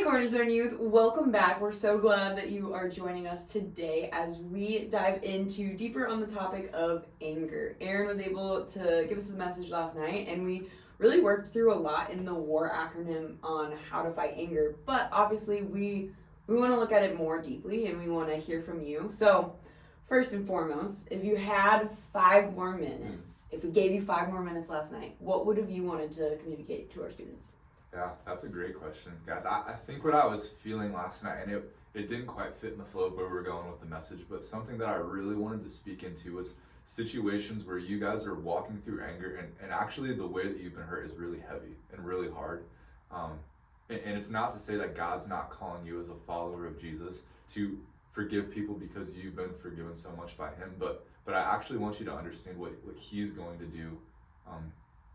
Cornerstone Youth, welcome back. We're so glad that you are joining us today as we dive into deeper on the topic of anger. Aaron was able to give us a message last night, and we really worked through a lot in the WAR acronym on how to fight anger. But obviously, we want to look at it more deeply, and we want to hear from you. So, first and foremost, if you had 5 more minutes, if we gave you 5 more minutes last night, what would have you wanted to communicate to our students? Yeah, that's a great question, guys. I think what I was feeling last night, and it didn't quite fit in the flow of where we were going with the message, but something that I really wanted to speak into was situations where you guys are walking through anger, and actually the way that you've been hurt is really heavy and really hard. And it's not to say that God's not calling you as a follower of Jesus to forgive people because you've been forgiven so much by him, but I actually want you to understand what he's going to do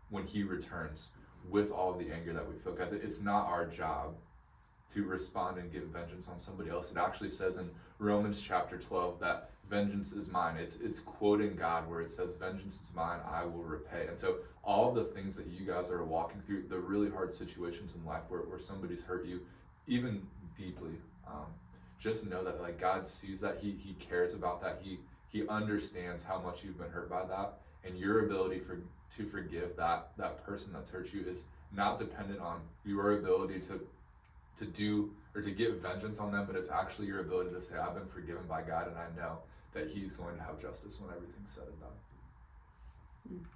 when he returns with all of the anger that we feel. Guys, it's not our job to respond and get vengeance on somebody else. It actually says in Romans chapter 12 that vengeance is mine. It's quoting God where it says, vengeance is mine, I will repay. And so all of the things that you guys are walking through, the really hard situations in life where somebody's hurt you, even deeply, just know that like God sees that, he cares about that, he understands how much you've been hurt by that, and your ability to forgive that person that's hurt you is not dependent on your ability to do or to get vengeance on them, but it's actually your ability to say, I've been forgiven by God, and I know that he's going to have justice when everything's said and done.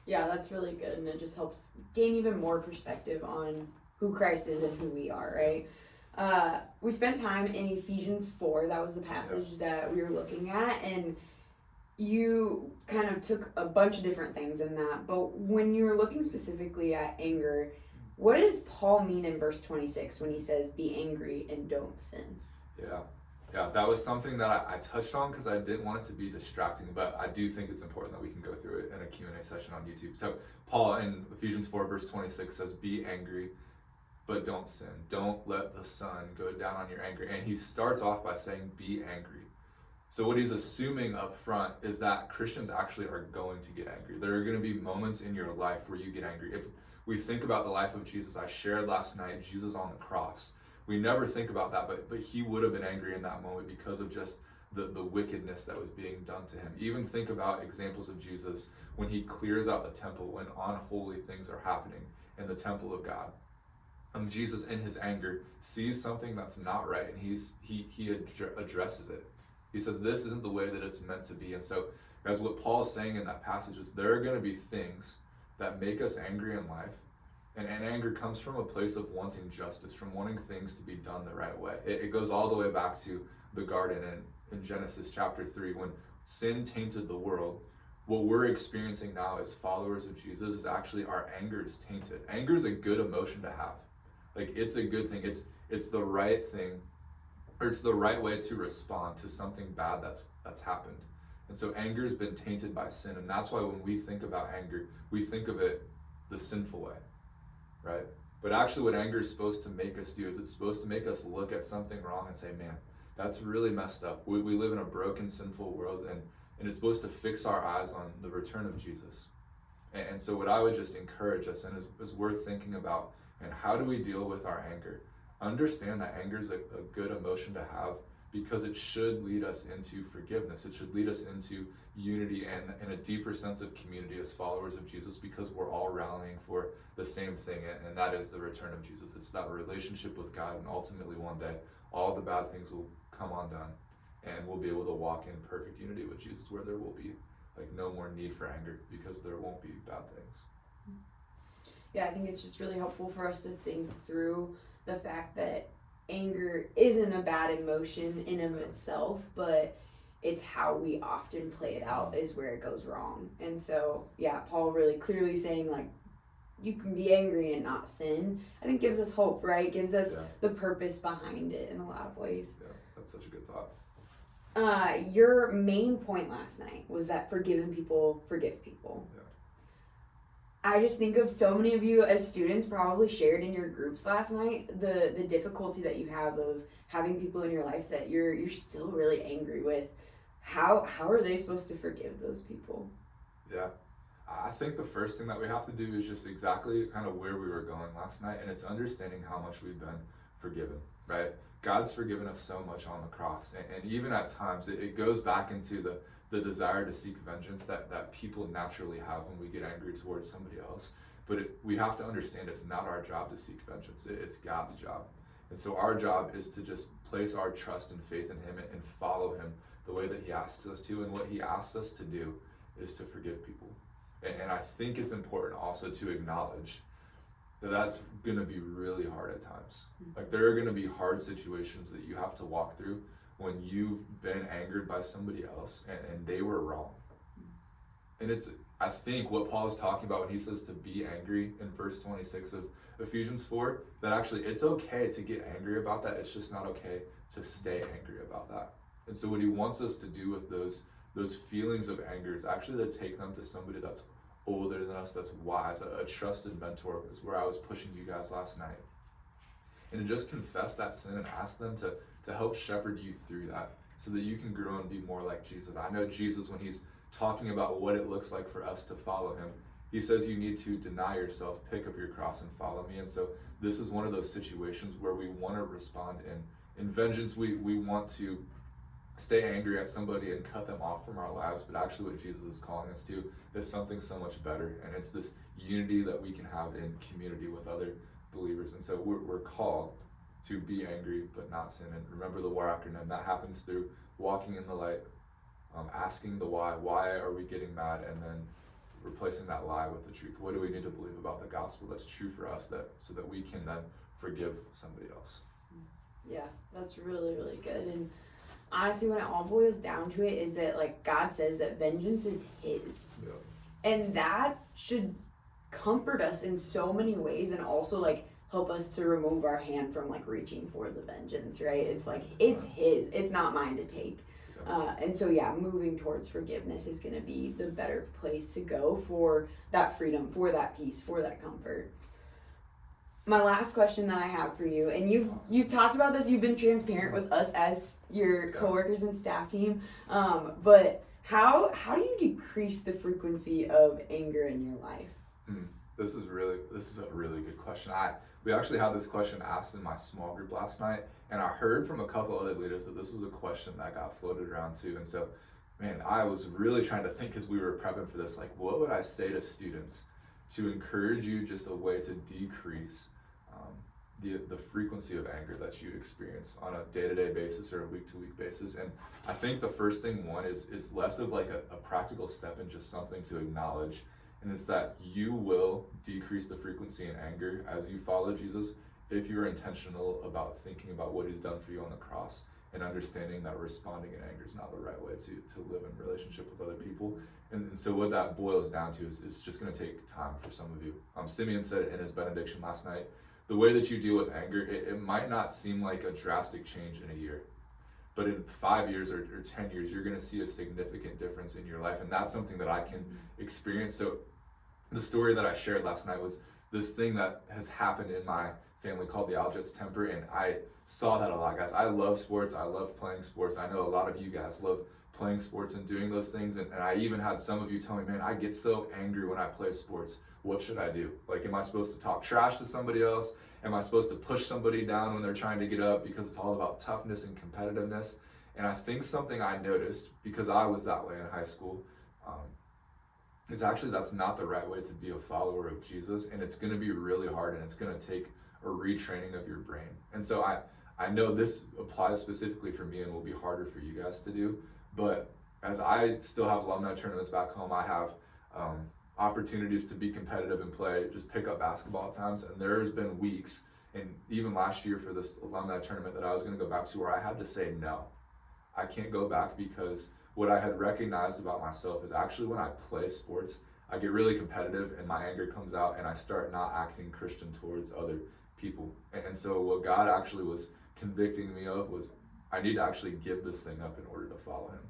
Yeah, that's really good, and it just helps gain even more perspective on who Christ is and who we are, right? We spent time in Ephesians 4. That was the passage that we were looking at, and you kind of took a bunch of different things in that, but when you were looking specifically at anger, what does Paul mean in verse 26 when he says, be angry and don't sin? Yeah, that was something that I touched on because I didn't want it to be distracting, but I do think it's important that we can go through it in a Q&A session on YouTube. So Paul in Ephesians 4 verse 26 says, be angry, but don't sin. Don't let the sun go down on your anger. And he starts off by saying, be angry. So what he's assuming up front is that Christians actually are going to get angry. There are going to be moments in your life where you get angry. If we think about the life of Jesus, I shared last night, Jesus on the cross. We never think about that, but he would have been angry in that moment because of just the wickedness that was being done to him. Even think about examples of Jesus when he clears out the temple, when unholy things are happening in the temple of God. Jesus in his anger sees something that's not right, and he addresses it. He says, this isn't the way that it's meant to be. And so, guys, what Paul's saying in that passage is there are going to be things that make us angry in life. And anger comes from a place of wanting justice, from wanting things to be done the right way. It goes all the way back to the garden in Genesis chapter 3, when sin tainted the world. What we're experiencing now as followers of Jesus is actually our anger is tainted. Anger is a good emotion to have. Like, it's a good thing. It's the right thing. Or it's the right way to respond to something bad that's happened. And so anger has been tainted by sin, and that's why when we think about anger, we think of it the sinful way, right? But actually what anger is supposed to make us do is it's supposed to make us look at something wrong and say, man, that's really messed up. We live in a broken, sinful world, and it's supposed to fix our eyes on the return of Jesus. And so what I would just encourage us in is worth thinking about, and how do we deal with our anger? Understand that anger is a good emotion to have because it should lead us into forgiveness. It should lead us into unity and a deeper sense of community as followers of Jesus, because we're all rallying for the same thing, and that is the return of Jesus. It's that relationship with God, and ultimately one day all the bad things will come undone and we'll be able to walk in perfect unity with Jesus, where there will be like no more need for anger because there won't be bad things. Yeah, I think it's just really helpful for us to think through the fact that anger isn't a bad emotion in of itself, but it's how we often play it out is where it goes wrong. And so, yeah, Paul really clearly saying, like, you can be angry and not sin, I think gives us hope, right? Gives us the purpose behind it in a lot of ways. Yeah, that's such a good thought. Your main point last night was that forgiven people forgive people. Yeah. I just think of so many of you as students probably shared in your groups last night the difficulty that you have of having people in your life that you're still really angry with. How are they supposed to forgive those people? Yeah, I think the first thing that we have to do is just exactly kind of where we were going last night, and it's understanding how much we've been forgiven, right? God's forgiven us so much on the cross. And even at times, it goes back into the desire to seek vengeance that people naturally have when we get angry towards somebody else. But we have to understand it's not our job to seek vengeance. It's God's job. And so our job is to just place our trust and faith in him and follow him the way that he asks us to. And what he asks us to do is to forgive people. And I think it's important also to acknowledge that that's going to be really hard at times. Like there are going to be hard situations that you have to walk through when you've been angered by somebody else and they were wrong. And I think what Paul is talking about when he says to be angry in verse 26 of Ephesians 4, that actually it's okay to get angry about that. It's just not okay to stay angry about that. And so what he wants us to do with those feelings of anger is actually to take them to somebody that's older than us, that's wise, a trusted mentor, is where I was pushing you guys last night. And to just confess that sin and ask them to help shepherd you through that so that you can grow and be more like Jesus. I know Jesus, when he's talking about what it looks like for us to follow him, he says you need to deny yourself, pick up your cross, and follow me. And so this is one of those situations where we want to respond in vengeance. We want to stay angry at somebody and cut them off from our lives, but actually what Jesus is calling us to is something so much better, and it's this unity that we can have in community with other believers. And so we're called to be angry but not sin. And remember the WAR acronym. That happens through walking in the light, asking the why are we getting mad, and then replacing that lie with the truth. What do we need to believe about the gospel that's true for us, so that we can then forgive somebody else? Yeah, that's really, really good. And honestly, when it all boils down to it, is that like God says that vengeance is his. Yeah. And that should comfort us in so many ways, and also like help us to remove our hand from like reaching for the vengeance, right? It's like, it's his, it's not mine to take. And so yeah, moving towards forgiveness is going to be the better place to go for that freedom, for that peace, for that comfort. My last question that I have for you, and you've talked about this, you've been transparent with us as your coworkers and staff team, but how do you decrease the frequency of anger in your life? This is a really good question. We actually had this question asked in my small group last night, and I heard from a couple other leaders that this was a question that got floated around too. And so, man, I was really trying to think as we were prepping for this, like, what would I say to students to encourage you, just a way to decrease the frequency of anger that you experience on a day-to-day basis or a week-to-week basis. And I think the first thing, one, is less of like a practical step and just something to acknowledge. And it's that you will decrease the frequency in anger as you follow Jesus if you're intentional about thinking about what he's done for you on the cross and understanding that responding in anger is not the right way to live in relationship with other people. And so what that boils down to is just going to take time for some of you. Simeon said it in his benediction last night. The way that you deal with anger, it might not seem like a drastic change in a year, but in 5 years or 10 years, you're going to see a significant difference in your life. And that's something that I can experience. So the story that I shared last night was this thing that has happened in my family called the Aljets temper, and I saw that a lot, guys. I love sports. I love playing sports. I know a lot of you guys love playing sports and doing those things, and I even had some of you tell me, man, I get so angry when I play sports. What should I do? Like, am I supposed to talk trash to somebody else? Am I supposed to push somebody down when they're trying to get up, because it's all about toughness and competitiveness? And I think something I noticed, because I was that way in high school, is actually that's not the right way to be a follower of Jesus, and it's going to be really hard, and it's going to take a retraining of your brain. And so I know this applies specifically for me and will be harder for you guys to do, but as I still have alumni tournaments back home, I have opportunities to be competitive and play, just pick up basketball at times, and there's been weeks, and even last year for this alumni tournament, that I was going to go back to where I had to say no. I can't go back, because what I had recognized about myself is actually when I play sports, I get really competitive and my anger comes out and I start not acting Christian towards other people. And so what God actually was convicting me of was I need to actually give this thing up in order to follow him.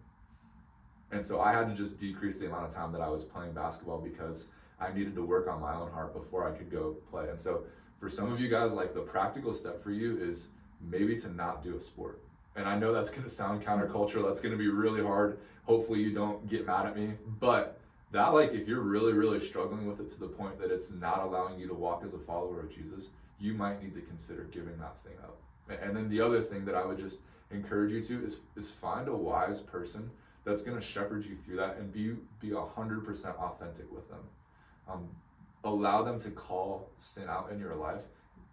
And so I had to just decrease the amount of time that I was playing basketball, because I needed to work on my own heart before I could go play. And so for some of you guys, like, the practical step for you is maybe to not do a sport. And I know that's going to sound countercultural. That's going to be really hard. Hopefully you don't get mad at me. But that, like, if you're really, really struggling with it to the point that it's not allowing you to walk as a follower of Jesus, you might need to consider giving that thing up. And then the other thing that I would just encourage you to is find a wise person that's going to shepherd you through that, and be 100% authentic with them. Allow them to call sin out in your life,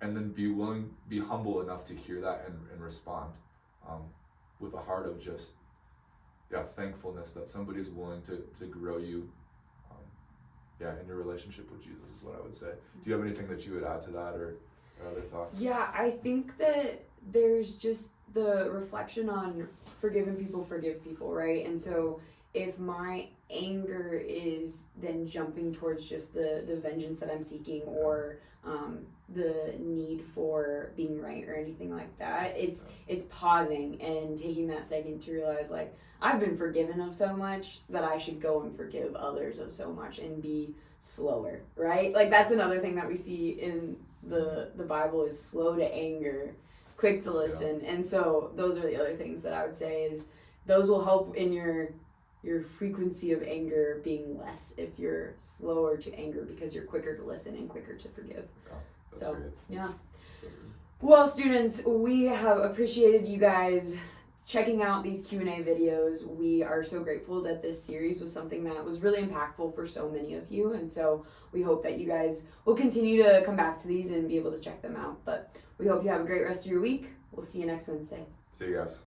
and then be humble enough to hear that and respond with a heart of just thankfulness that somebody's willing to grow you in your relationship with Jesus, is what I would say. Do you have anything that you would add to that, or other thoughts? Yeah, I think that there's just the reflection on forgive people, right? And so if my anger is then jumping towards just the vengeance that I'm seeking, or the need for being right or anything like that, it's pausing and taking that second to realize, like, I've been forgiven of so much that I should go and forgive others of so much, and be slower, right? Like, that's another thing that we see in the Bible, is slow to anger, quick to listen. And so those are the other things that I would say, is those will help in your frequency of anger being less if you're slower to anger, because you're quicker to listen and quicker to forgive. So great. yeah. So good. Well, students, we have appreciated you guys checking out these Q&A videos. We are so grateful that this series was something that was really impactful for so many of you, and so we hope that you guys will continue to come back to these and be able to check them out. But we hope you have a great rest of your week. We'll see you next Wednesday. See you guys.